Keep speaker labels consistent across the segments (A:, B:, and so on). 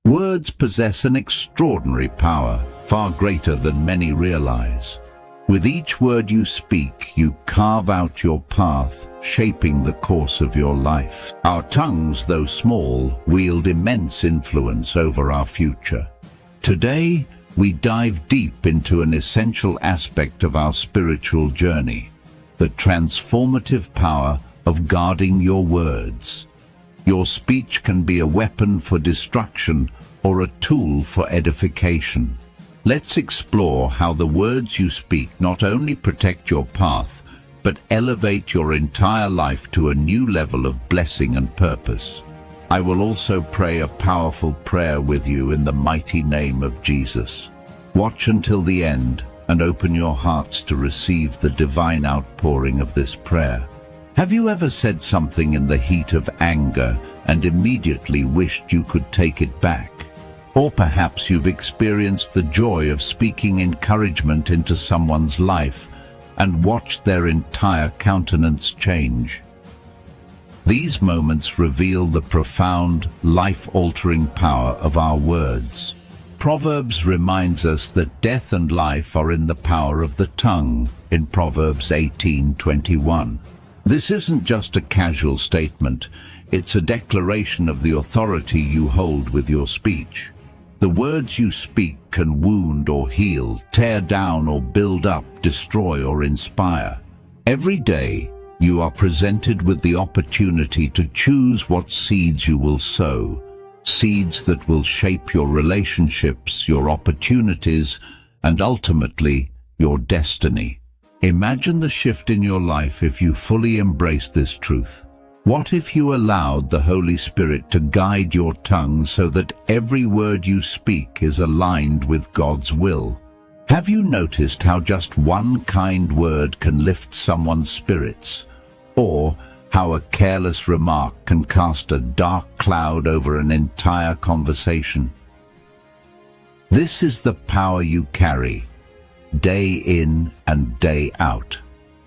A: Words possess an extraordinary power, far greater than many realize. With each word you speak, you carve out your path, shaping the course of your life. Our tongues, though small, wield immense influence over our future. Today, we dive deep into an essential aspect of our spiritual journey, the transformative power of guarding your words. Your speech can be a weapon for destruction or a tool for edification. Let's explore how the words you speak not only protect your path, but elevate your entire life to a new level of blessing and purpose. I will also pray a powerful prayer with you in the mighty name of Jesus. Watch until the end and open your hearts to receive the divine outpouring of this prayer. Have you ever said something in the heat of anger and immediately wished you could take it back? Or perhaps you've experienced the joy of speaking encouragement into someone's life and watched their entire countenance change. These moments reveal the profound, life-altering power of our words. Proverbs reminds us that death and life are in the power of the tongue, in Proverbs 18:21. This isn't just a casual statement, it's a declaration of the authority you hold with your speech. The words you speak can wound or heal, tear down or build up, destroy or inspire. Every day, you are presented with the opportunity to choose what seeds you will sow, seeds that will shape your relationships, your opportunities, and ultimately, your destiny. Imagine the shift in your life if you fully embrace this truth. What if you allowed the Holy Spirit to guide your tongue so that every word you speak is aligned with God's will? Have you noticed how just one kind word can lift someone's spirits? Or how a careless remark can cast a dark cloud over an entire conversation? This is the power you carry, day in and day out.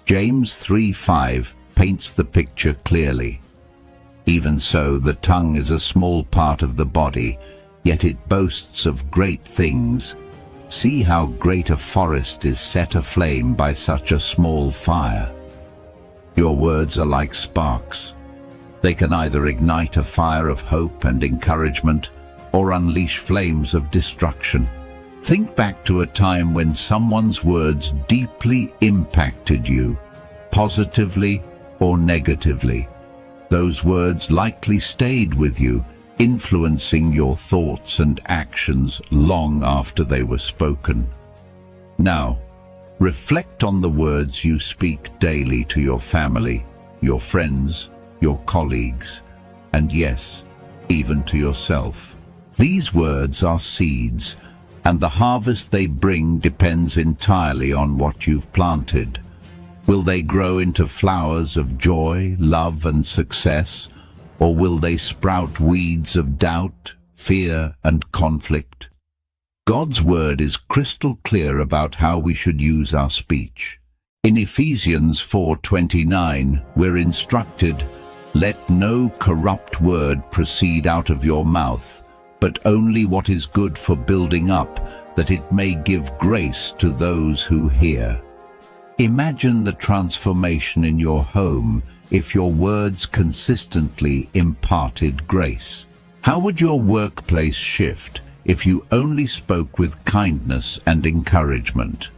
A: James 3:5 paints the picture clearly. Even so, the tongue is a small part of the body, yet it boasts of great things. See how great a forest is set aflame by such a small fire. Your words are like sparks. They can either ignite a fire of hope and encouragement, or unleash flames of destruction. Think back to a time when someone's words deeply impacted you, positively or negatively. Those words likely stayed with you, influencing your thoughts and actions long after they were spoken. Now, reflect on the words you speak daily to your family, your friends, your colleagues, and yes, even to yourself. These words are seeds, and the harvest they bring depends entirely on what you've planted. Will they grow into flowers of joy, love, and success, or will they sprout weeds of doubt, fear, and conflict? God's word is crystal clear about how we should use our speech. In Ephesians 4:29, we're instructed, "Let no corrupt word proceed out of your mouth, but only what is good for building up, that it may give grace to those who hear." Imagine the transformation in your home if your words consistently imparted grace. How would your workplace shift if you only spoke with kindness and encouragement?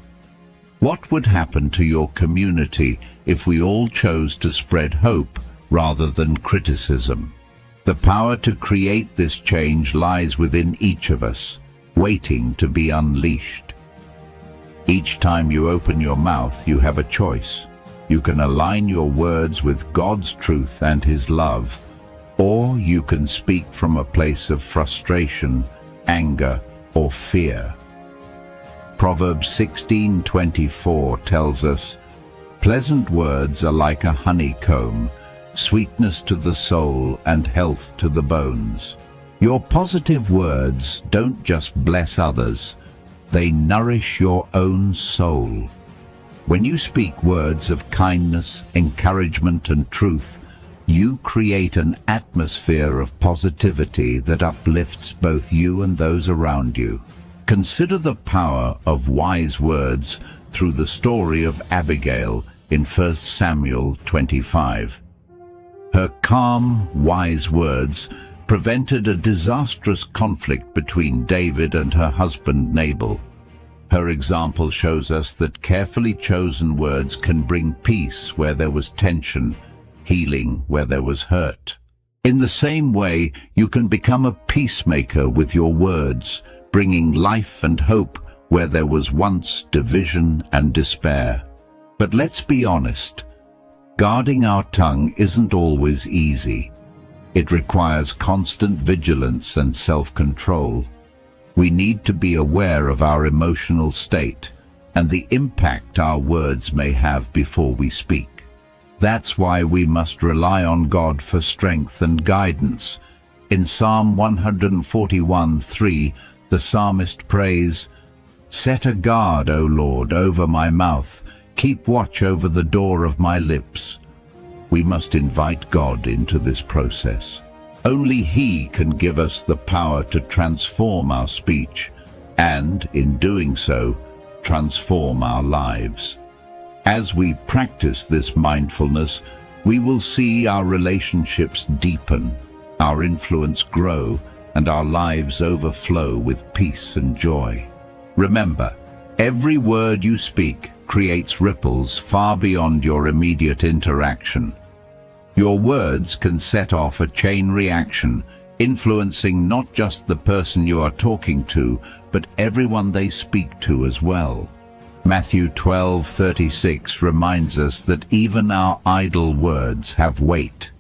A: What would happen to your community if we all chose to spread hope rather than criticism? The power to create this change lies within each of us, waiting to be unleashed. Each time you open your mouth, you have a choice. You can align your words with God's truth and His love, or you can speak from a place of frustration, anger, or fear. Proverbs 16:24 tells us, "Pleasant words are like a honeycomb, sweetness to the soul and health to the bones." Your positive words don't just bless others, they nourish your own soul. When you speak words of kindness, encouragement, and truth, You create an atmosphere of positivity that uplifts both you and those around you. Consider the power of wise words through the story of Abigail in 1 Samuel 25. Her calm, wise words prevented a disastrous conflict between David and her husband Nabal. Her example shows us that carefully chosen words can bring peace where there was tension, healing where there was hurt. In the same way, you can become a peacemaker with your words, bringing life and hope where there was once division and despair. But let's be honest, guarding our tongue isn't always easy. It requires constant vigilance and self-control. We need to be aware of our emotional state and the impact our words may have before we speak. That's why we must rely on God for strength and guidance. In Psalm 141:3, the psalmist prays, "Set a guard, O Lord, over my mouth. Keep watch over the door of my lips." We must invite God into this process. Only He can give us the power to transform our speech and, in doing so, transform our lives. As we practice this mindfulness, we will see our relationships deepen, our influence grow, and our lives overflow with peace and joy. Remember, every word you speak creates ripples far beyond your immediate interaction. Your words can set off a chain reaction, influencing not just the person you are talking to, but everyone they speak to as well. Matthew 12:36 reminds us that even our idle words have weight.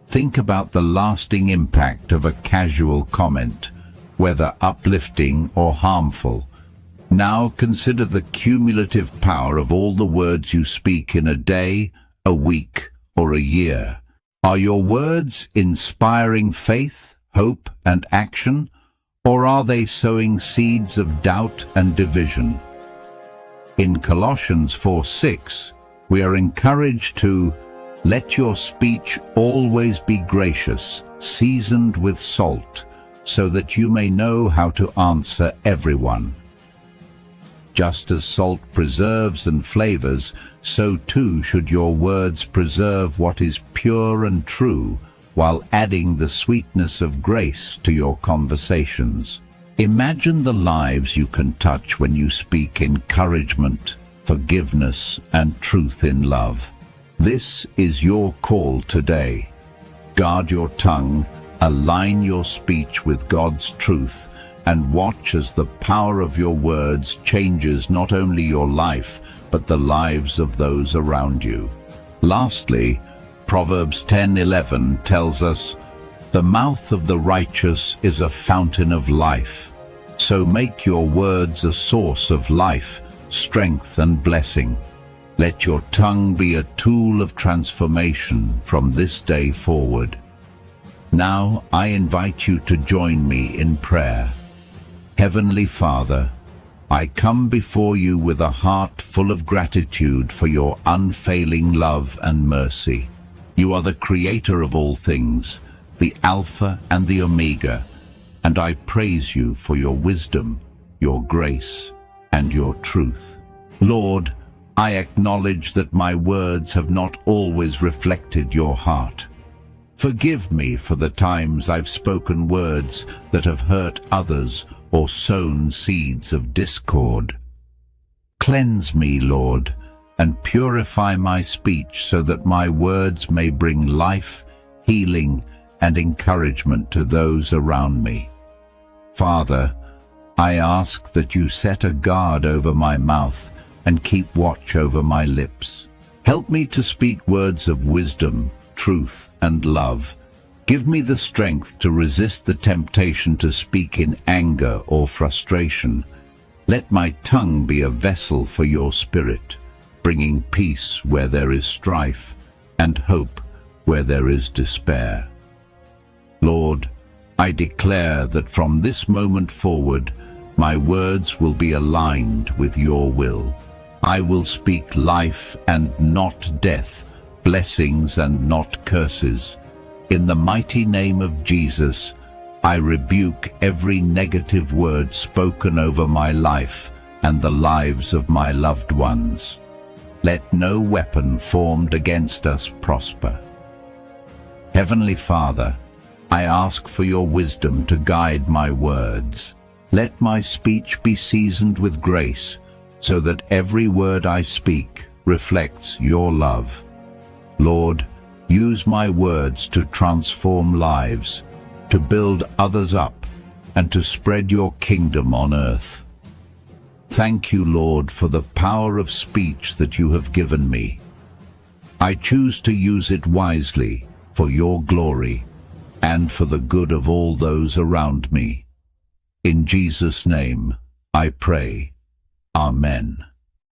A: Think about the lasting impact of a casual comment, whether uplifting or harmful. Now consider the cumulative power of all the words you speak in a day, a week, or a year. Are your words inspiring faith, hope, and action, or are they sowing seeds of doubt and division? In Colossians 4:6, we are encouraged to let your speech always be gracious, seasoned with salt, so that you may know how to answer everyone. Just as salt preserves and flavors, so too should your words preserve what is pure and true, while adding the sweetness of grace to your conversations. Imagine the lives you can touch when you speak encouragement, forgiveness, and truth in love. This is your call today. Guard your tongue, align your speech with God's truth, and watch as the power of your words changes not only your life, but the lives of those around you. Lastly, Proverbs 10:11 tells us, "The mouth of the righteous is a fountain of life. So make your words a source of life, strength, and blessing. Let your tongue be a tool of transformation from this day forward." Now I invite you to join me in prayer. Heavenly Father, I come before you with a heart full of gratitude for your unfailing love and mercy. You are the creator of all things, the Alpha and the Omega, and I praise you for your wisdom, your grace, and your truth. Lord, I acknowledge that my words have not always reflected your heart. Forgive me for the times I've spoken words that have hurt others or sown seeds of discord. Cleanse me, Lord, and purify my speech so that my words may bring life, healing, and encouragement to those around me. Father, I ask that you set a guard over my mouth and keep watch over my lips. Help me to speak words of wisdom, truth, and love. Give me the strength to resist the temptation to speak in anger or frustration. Let my tongue be a vessel for your Spirit, bringing peace where there is strife and hope where there is despair. Lord, I declare that from this moment forward, my words will be aligned with your will. I will speak life and not death, blessings and not curses. In the mighty name of Jesus, I rebuke every negative word spoken over my life and the lives of my loved ones. Let no weapon formed against us prosper. Heavenly Father, I ask for your wisdom to guide my words. Let my speech be seasoned with grace, so that every word I speak reflects your love. Lord, use my words to transform lives, to build others up, and to spread your kingdom on earth. Thank you, Lord, for the power of speech that you have given me. I choose to use it wisely for your glory and for the good of all those around me. In Jesus' name, I pray. Amen.